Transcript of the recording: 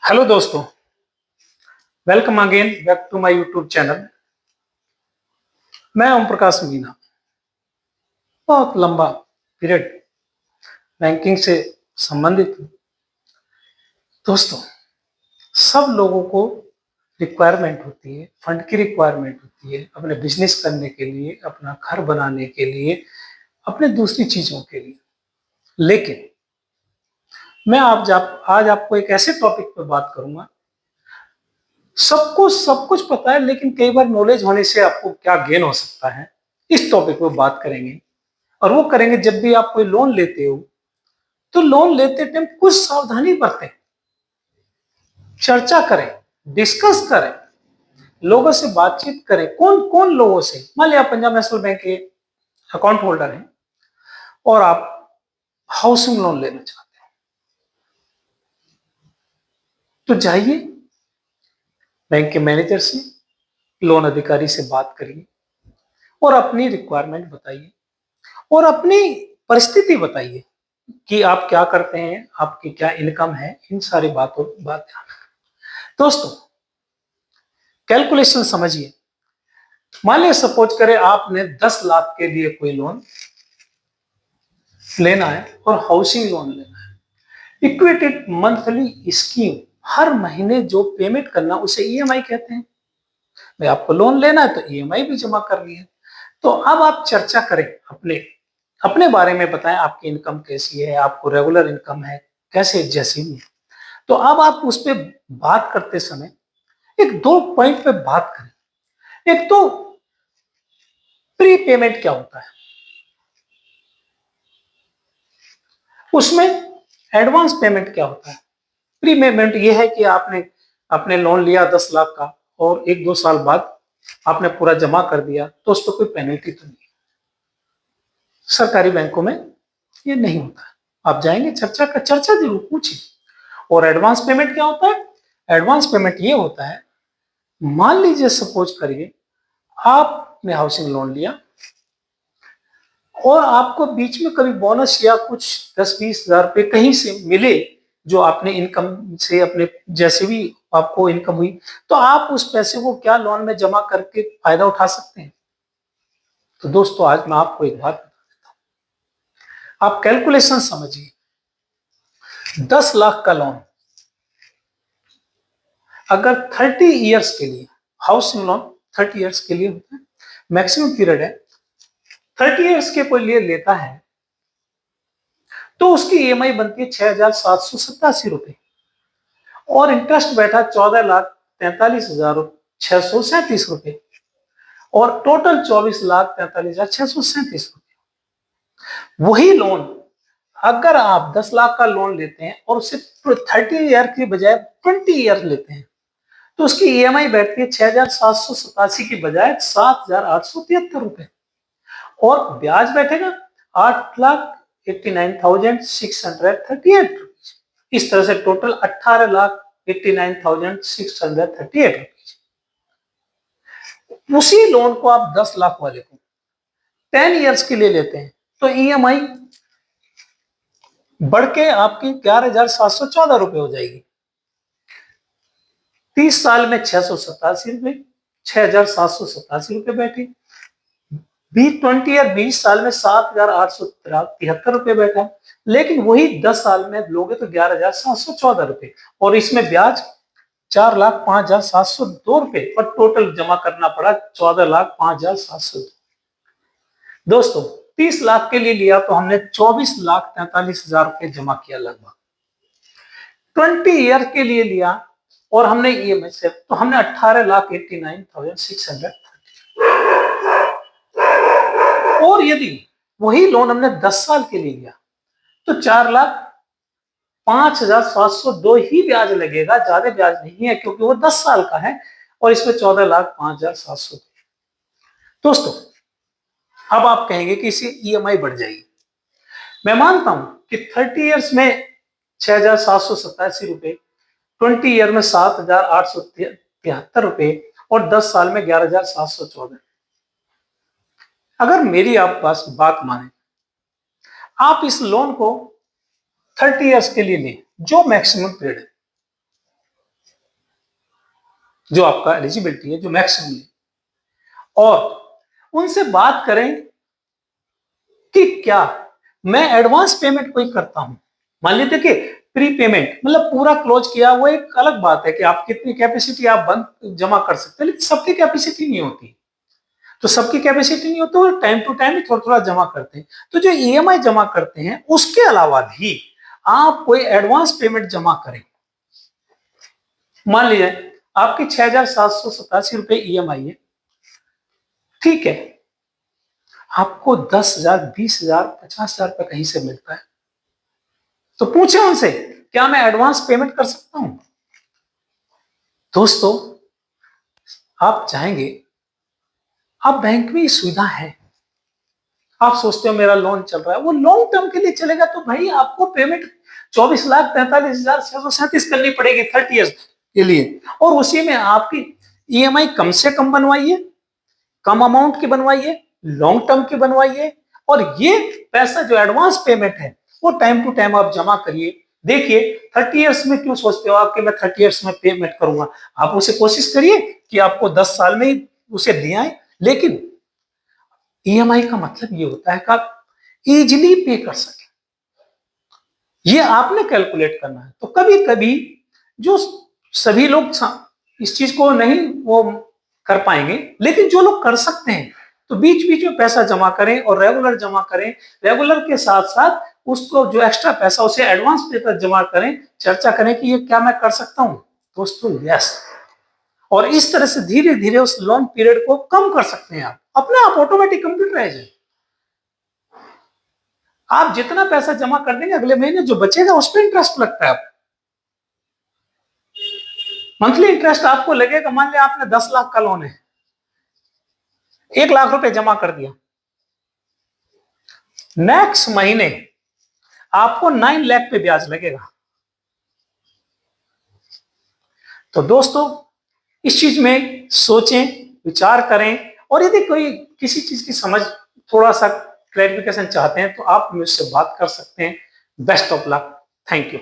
Hello दोस्तों, welcome again back to my YouTube channel. मैं ओम प्रकाश मीना। बहुत लंबा पीरियड बैंकिंग से संबंधित हूं। दोस्तों, सब लोगों को रिक्वायरमेंट होती है, फंड की रिक्वायरमेंट होती है अपने बिजनेस करने के लिए, अपना घर बनाने के लिए, अपने दूसरी चीजों के लिए। लेकिन मैं आज आपको एक ऐसे टॉपिक पर बात करूंगा। सबको सब कुछ पता है, लेकिन कई बार नॉलेज होने से आपको क्या गेन हो सकता है, इस टॉपिक पर बात करेंगे। और वो करेंगे जब भी आप कोई लोन लेते हो तो लोन लेते टाइम कुछ सावधानी बरतें, चर्चा करें, डिस्कस करें, लोगों से बातचीत करें। कौन कौन लोगों से? मान लिया आप पंजाब नेशनल बैंक के अकाउंट होल्डर हैं और आप हाउसिंग लोन लेना चाहते हैं, तो जाइए बैंक के मैनेजर से, लोन अधिकारी से बात करिए और अपनी रिक्वायरमेंट बताइए और अपनी परिस्थिति बताइए कि आप क्या करते हैं, आपकी क्या इनकम है। इन सारी बात दोस्तों, कैलकुलेशन समझिए। मान लिया सपोज करें आपने 10 लाख के लिए कोई लोन लेना है और हाउसिंग लोन लेना है। इक्वेटेड मंथली स्कीम, हर महीने जो पेमेंट करना उसे ईएमआई कहते हैं। भाई आपको लोन लेना है तो ईएमआई भी जमा करनी है। तो अब आप चर्चा करें, अपने अपने बारे में बताएं, आपकी इनकम कैसी है, आपको रेगुलर इनकम है, कैसे जैसी भी है। तो अब आप उस पर बात करते समय एक दो पॉइंट पे बात करें। एक तो प्री पेमेंट क्या होता है, उसमें एडवांस पेमेंट क्या होता है। प्री पेमेंट ये है कि आपने अपने लोन लिया 10 लाख का और 1-2 साल बाद आपने पूरा जमा कर दिया, तो उस पर कोई पेनल्टी तो नहीं। सरकारी बैंकों में ये नहीं होता है। आप जाएंगे, चर्चा जरूर पूछिए। और एडवांस पेमेंट क्या होता है? एडवांस पेमेंट ये होता है, मान लीजिए सपोज करिए आपने हाउसिंग लोन लिया और आपको बीच में कभी बोनस या कुछ 10-20 हजार रुपए कहीं से मिले, जो आपने इनकम से अपने जैसे भी आपको इनकम हुई, तो आप उस पैसे को क्या लोन में जमा करके फायदा उठा सकते हैं। तो दोस्तों, आज मैं आपको एक बात बता देता हूं। आप कैलकुलेशन समझिए। 10 लाख का लोन अगर 30 ईयर्स के लिए, हाउसिंग लोन 30 ईयर्स के लिए होता है, मैक्सिमम पीरियड है, 30 ईयर्स के कोई लिए लेता है तो उसकी ईएमआई बनती है 6,787 रुपए और इंटरेस्ट बैठा 14,43,637 रुपए और टोटल 24,43,637 रुपए। वही लोन अगर आप 10 लाख का लोन लेते हैं और उसे 30 ईयर की बजाय 20 ईयर लेते हैं, तो उसकी ईएमआई बैठती है 6,787 की बजाय 7,873 रुपए और ब्याज बैठेगा 8,89,638 रुपीज। इस तरह से टोटल 18,89,638 रुपीज। उसी लोन को आप 10 लाख वाले को 10 इयर्स के लिए लेते हैं तो ईएमआई बढ़ के आपकी 11,714 रुपए हो जाएगी। 30 साल में 687 रुपए, 6,787 रुपए बैठे। 20 साल में 7,873 रुपए बैठा। लेकिन वही 10 साल में लोगे तो 11,714 रुपए और इसमें ब्याज 4,05,702 रुपए और टोटल जमा करना पड़ा 14,05,702। दोस्तों, 30 लाख के लिए लिया तो हमने 24,43,000 रुपए जमा किया लगभग। 20 ईयर के लिए लिया और हमने ईएमआई से तो हमने 18,89,600। और यदि वही लोन हमने 10 साल के लिए लिया तो 4,05,702 ही ब्याज लगेगा, ज्यादा ब्याज नहीं है क्योंकि वो 10 साल का है और इसमें 14,05,700। दोस्तों, अब आप कहेंगे कि इससे ईएमआई बढ़ जाएगी। मैं मानता हूं कि 30 ईयर्स में 6,787 रुपए, 20 ईयर में 7,873 और 10 साल में 11,714। अगर मेरी आप पास बात माने, आप इस लोन को 30 ईयर्स के लिए लें जो मैक्सिमम पीरियड है, जो आपका एलिजिबिलिटी है, जो मैक्सिमम है, और उनसे बात करें कि क्या मैं एडवांस पेमेंट कोई करता हूं। मान लीजिए कि प्री पेमेंट मतलब पूरा क्लोज किया, वो एक अलग बात है कि आप कितनी कैपेसिटी आप बंद जमा कर सकते हैं, लेकिन सबकी कैपेसिटी नहीं होती। तो सबकी कैपेसिटी नहीं होती, वो टाइम टू टाइम थोड़ा थोड़ा जमा करते हैं। तो जो ईएमआई जमा करते हैं उसके अलावा भी आप कोई एडवांस पेमेंट जमा करें। मान लीजिए आपकी 6,787 रुपए ईएमआई है, ठीक है, आपको 10,000, 20,000, 50,000 रुपए कहीं से मिलता है, तो पूछे उनसे क्या मैं एडवांस पेमेंट कर सकता हूं। दोस्तों, आप चाहेंगे, आप बैंक में ये सुविधा है, आप सोचते हो मेरा लोन चल रहा है, वो लॉन्ग टर्म के लिए चलेगा तो भाई आपको पेमेंट 24,43,637 करनी पड़ेगी 30 ईयर्स के लिए, और उसी में आपकी ईएमआई कम से कम बनवाइए, कम अमाउंट की बनवाइए, लॉन्ग टर्म की बनवाइए, और ये पैसा जो एडवांस पेमेंट है वो टाइम टू टाइम आप जमा करिए। देखिए 30 ईयर्स में क्यों सोचते हो आप कि मैं 30 ईयर्स में पेमेंट करूंगा, आप उसे कोशिश करिए कि आपको 10 साल में ही उसे दे आए, लेकिन ईएमआई का मतलब ये होता है कि आप इजीली पे कर सके, ये आपने कैलकुलेट करना है। तो कभी कभी जो सभी लोग इस चीज को नहीं वो कर पाएंगे, लेकिन जो लोग कर सकते हैं तो बीच बीच में पैसा जमा करें और रेगुलर जमा करें, रेगुलर के साथ साथ उसको जो एक्स्ट्रा पैसा उसे एडवांस पे पर जमा करें, चर्चा करें कि ये क्या मैं कर सकता हूं। दोस्तों यस, और इस तरह से धीरे धीरे उस लोन पीरियड को कम कर सकते हैं, आप अपने आप ऑटोमेटिक कंप्यूटराइज है। आप जितना पैसा जमा कर देंगे अगले महीने जो बचेगा उस पर इंटरेस्ट लगता है। मंथली इंटरेस्ट आपको लगेगा, मान लिया आपने 10 लाख का लोन है, 1 लाख रुपए जमा कर दिया, नेक्स्ट महीने आपको 9 लाख पे ब्याज लगेगा। तो दोस्तों इस चीज में सोचें, विचार करें, और यदि कोई किसी चीज की समझ थोड़ा सा क्लैरिफिकेशन चाहते हैं तो आप मुझसे बात कर सकते हैं। Best of luck, thank you.